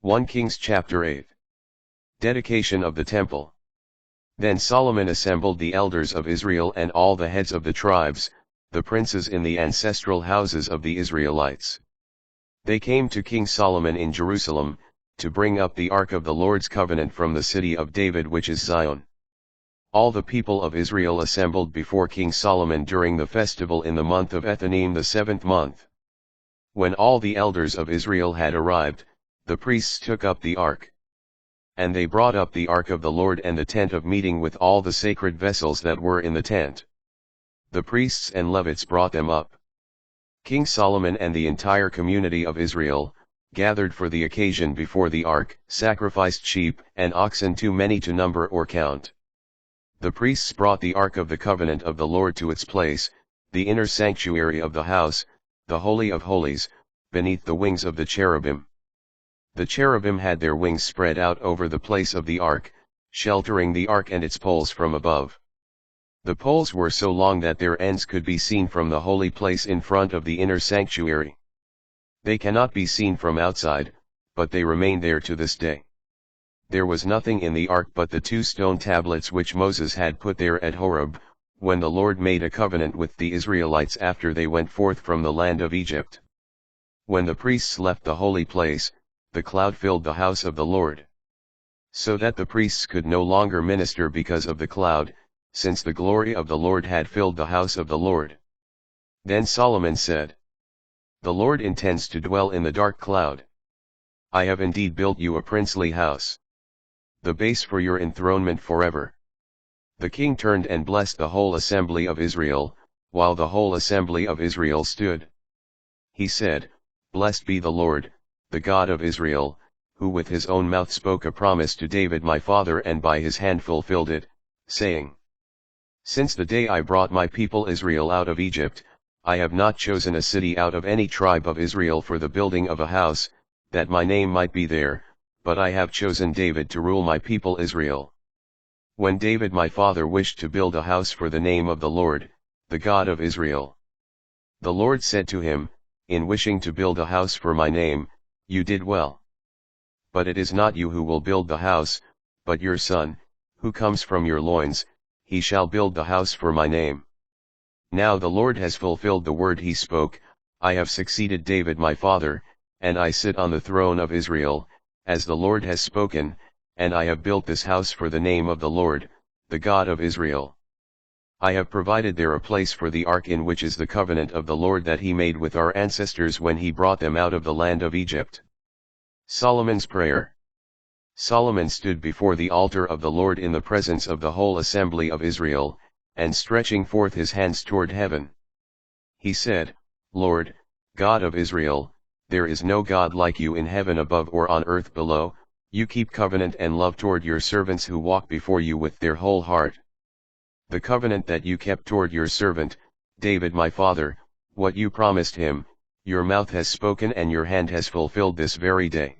1 Kings chapter 8. Dedication of the Temple. Then Solomon assembled the elders of Israel and all the heads of the tribes, the princes in the ancestral houses of the Israelites. They came to King Solomon in Jerusalem, to bring up the ark of the Lord's covenant from the city of David which is Zion. All the people of Israel assembled before King Solomon during the festival in the month of Ethanim the 7th month. When all the elders of Israel had arrived, the priests took up the ark. And they brought up the ark of the Lord and the tent of meeting with all the sacred vessels that were in the tent. The priests and Levites brought them up. King Solomon and the entire community of Israel, gathered for the occasion before the ark, sacrificed sheep and oxen too many to number or count. The priests brought the ark of the covenant of the Lord to its place, the inner sanctuary of the house, the Holy of Holies, beneath the wings of the cherubim. The cherubim had their wings spread out over the place of the ark, sheltering the ark and its poles from above. The poles were so long that their ends could be seen from the holy place in front of the inner sanctuary. They cannot be seen from outside, but they remain there to this day. There was nothing in the ark but the 2 stone tablets which Moses had put there at Horeb, when the Lord made a covenant with the Israelites after they went forth from the land of Egypt. When the priests left the holy place, the cloud filled the house of the Lord. So that the priests could no longer minister because of the cloud, since the glory of the Lord had filled the house of the Lord. Then Solomon said, "The Lord intends to dwell in the dark cloud. I have indeed built you a princely house, the base for your enthronement forever." The king turned and blessed the whole assembly of Israel, while the whole assembly of Israel stood. He said, "Blessed be the Lord, the God of Israel, who with his own mouth spoke a promise to David my father and by his hand fulfilled it, saying, Since the day I brought my people Israel out of Egypt, I have not chosen a city out of any tribe of Israel for the building of a house, that my name might be there, but I have chosen David to rule my people Israel. When David my father wished to build a house for the name of the Lord, the God of Israel, the Lord said to him, In wishing to build a house for my name, you did well. But it is not you who will build the house, but your son, who comes from your loins, he shall build the house for my name. Now the Lord has fulfilled the word he spoke, I have succeeded David my father, and I sit on the throne of Israel, as the Lord has spoken, and I have built this house for the name of the Lord, the God of Israel. I have provided there a place for the ark in which is the covenant of the Lord that he made with our ancestors when he brought them out of the land of Egypt. Solomon's Prayer. Solomon stood before the altar of the Lord in the presence of the whole assembly of Israel, and stretching forth his hands toward heaven. He said, Lord, God of Israel, there is no God like you in heaven above or on earth below, you keep covenant and love toward your servants who walk before you with their whole heart. The covenant that you kept toward your servant, David my father, what you promised him, your mouth has spoken and your hand has fulfilled this very day.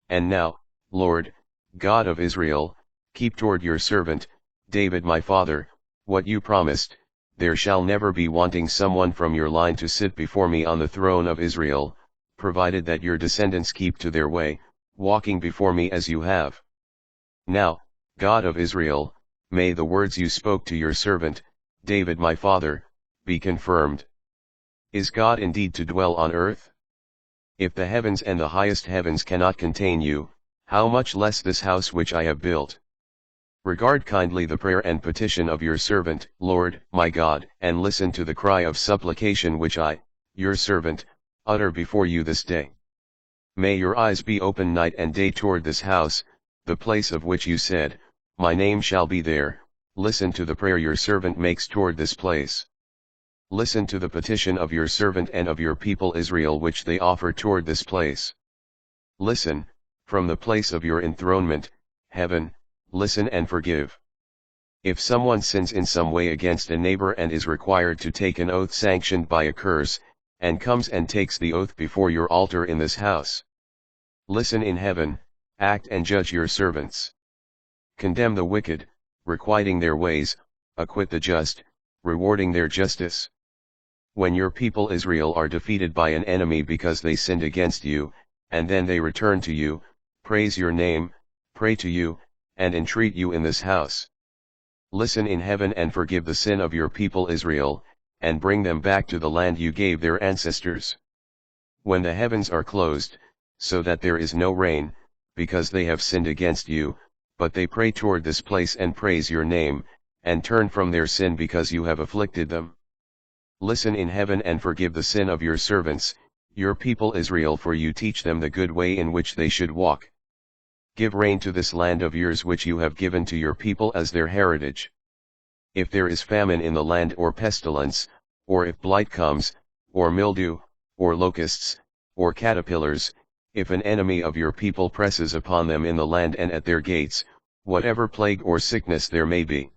And now, Lord, God of Israel, keep toward your servant, David my father, what you promised, there shall never be wanting someone from your line to sit before me on the throne of Israel, provided that your descendants keep to their way, walking before me as you have. Now, God of Israel, may the words you spoke to your servant, David my father, be confirmed. Is God indeed to dwell on earth? If the heavens and the highest heavens cannot contain you, how much less this house which I have built? Regard kindly the prayer and petition of your servant, Lord, my God, and listen to the cry of supplication which I, your servant, utter before you this day. May your eyes be open night and day toward this house, the place of which you said, My name shall be there. Listen to the prayer your servant makes toward this place. Listen to the petition of your servant and of your people Israel which they offer toward this place. Listen, from the place of your enthronement, heaven, listen and forgive. If someone sins in some way against a neighbor and is required to take an oath sanctioned by a curse, and comes and takes the oath before your altar in this house. Listen in heaven, act and judge your servants. Condemn the wicked, requiting their ways, acquit the just, rewarding their justice. When your people Israel are defeated by an enemy because they sinned against you, and then they return to you, praise your name, pray to you, and entreat you in this house. Listen in heaven and forgive the sin of your people Israel, and bring them back to the land you gave their ancestors. When the heavens are closed, so that there is no rain, because they have sinned against you, but they pray toward this place and praise your name, and turn from their sin because you have afflicted them. Listen in heaven and forgive the sin of your servants, your people Israel, for you teach them the good way in which they should walk. Give rain to this land of yours which you have given to your people as their heritage. If there is famine in the land or pestilence, or if blight comes, or mildew, or locusts, or caterpillars, if an enemy of your people presses upon them in the land and at their gates, whatever plague or sickness there may be,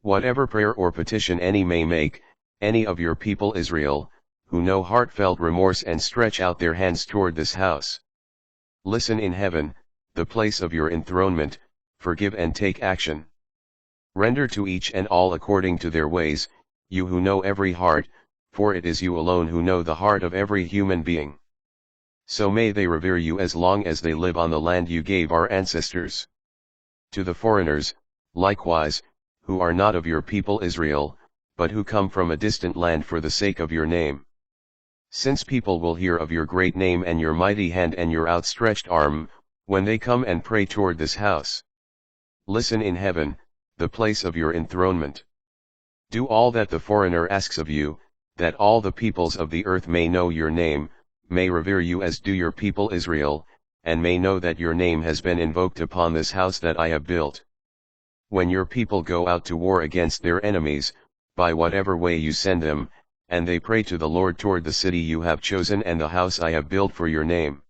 whatever prayer or petition any may make, any of your people Israel, who know heartfelt remorse and stretch out their hands toward this house. Listen in heaven, the place of your enthronement, forgive and take action. Render to each and all according to their ways, you who know every heart, for it is you alone who know the heart of every human being. So may they revere you as long as they live on the land you gave our ancestors. To the foreigners, likewise, who are not of your people Israel, but who come from a distant land for the sake of your name. Since people will hear of your great name and your mighty hand and your outstretched arm, when they come and pray toward this house. Listen in heaven, the place of your enthronement. Do all that the foreigner asks of you, that all the peoples of the earth may know your name, may revere you as do your people Israel, and may know that your name has been invoked upon this house that I have built. When your people go out to war against their enemies, by whatever way you send them, and they pray to the Lord toward the city you have chosen and the house I have built for your name.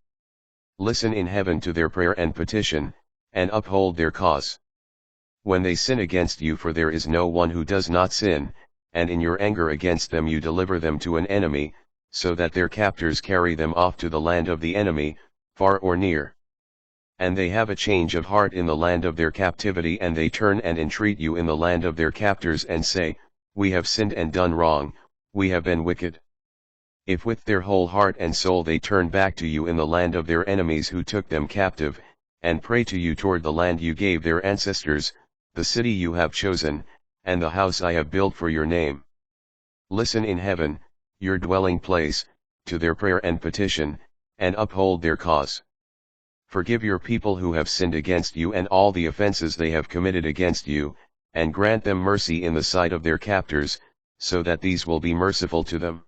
Listen in heaven to their prayer and petition, and uphold their cause. When they sin against you, for there is no one who does not sin, and in your anger against them you deliver them to an enemy, so that their captors carry them off to the land of the enemy, far or near. And they have a change of heart in the land of their captivity, and they turn and entreat you in the land of their captors and say, we have sinned and done wrong, we have been wicked. If with their whole heart and soul they turn back to you in the land of their enemies who took them captive, and pray to you toward the land you gave their ancestors, the city you have chosen, and the house I have built for your name. Listen in heaven, your dwelling place, to their prayer and petition, and uphold their cause. Forgive your people who have sinned against you and all the offenses they have committed against you, and grant them mercy in the sight of their captors, so that these will be merciful to them.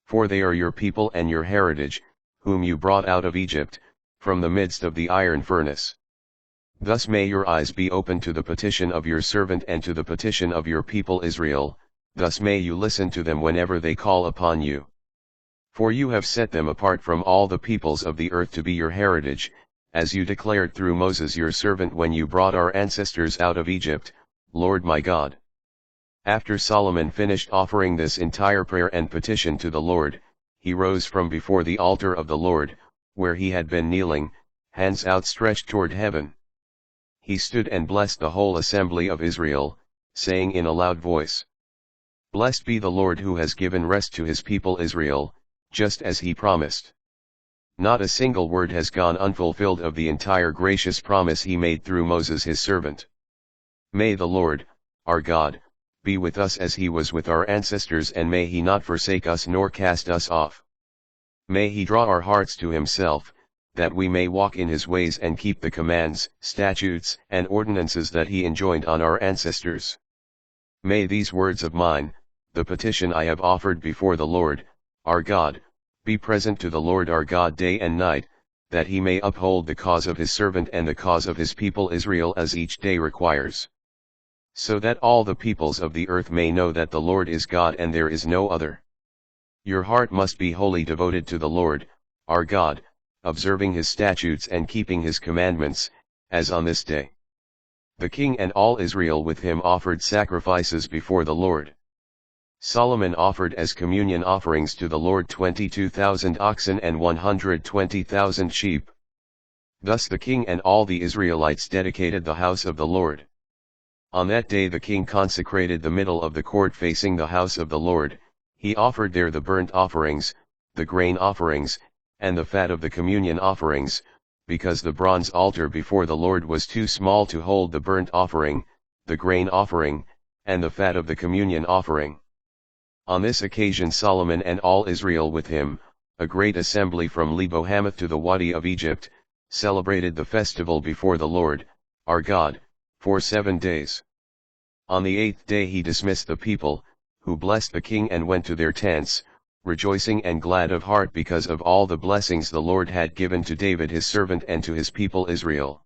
For they are your people and your heritage, whom you brought out of Egypt, from the midst of the iron furnace. Thus may your eyes be open to the petition of your servant and to the petition of your people Israel, thus may you listen to them whenever they call upon you. For you have set them apart from all the peoples of the earth to be your heritage, as you declared through Moses your servant when you brought our ancestors out of Egypt, Lord my God. After Solomon finished offering this entire prayer and petition to the Lord, he rose from before the altar of the Lord, where he had been kneeling, hands outstretched toward heaven. He stood and blessed the whole assembly of Israel, saying in a loud voice, Blessed be the Lord who has given rest to his people Israel, just as he promised. Not a single word has gone unfulfilled of the entire gracious promise he made through Moses his servant. May the Lord, our God, be with us as he was with our ancestors, and may he not forsake us nor cast us off. May he draw our hearts to himself, that we may walk in his ways and keep the commands, statutes, and ordinances that he enjoined on our ancestors. May these words of mine, the petition I have offered before the Lord, our God, be present to the Lord our God day and night, that he may uphold the cause of his servant and the cause of his people Israel as each day requires. So that all the peoples of the earth may know that the Lord is God and there is no other. Your heart must be wholly devoted to the Lord, our God, observing his statutes and keeping his commandments, as on this day. The king and all Israel with him offered sacrifices before the Lord. Solomon offered as communion offerings to the Lord 22,000 oxen and 120,000 sheep. Thus the king and all the Israelites dedicated the house of the Lord. On that day the king consecrated the middle of the court facing the house of the Lord. He offered there the burnt offerings, the grain offerings, and the fat of the communion offerings, because the bronze altar before the Lord was too small to hold the burnt offering, the grain offering, and the fat of the communion offering. On this occasion Solomon and all Israel with him, a great assembly from Lebo-Hamath to the Wadi of Egypt, celebrated the festival before the Lord, our God, for 7 days. On the 8th day he dismissed the people, who blessed the king and went to their tents, rejoicing and glad of heart because of all the blessings the Lord had given to David his servant and to his people Israel.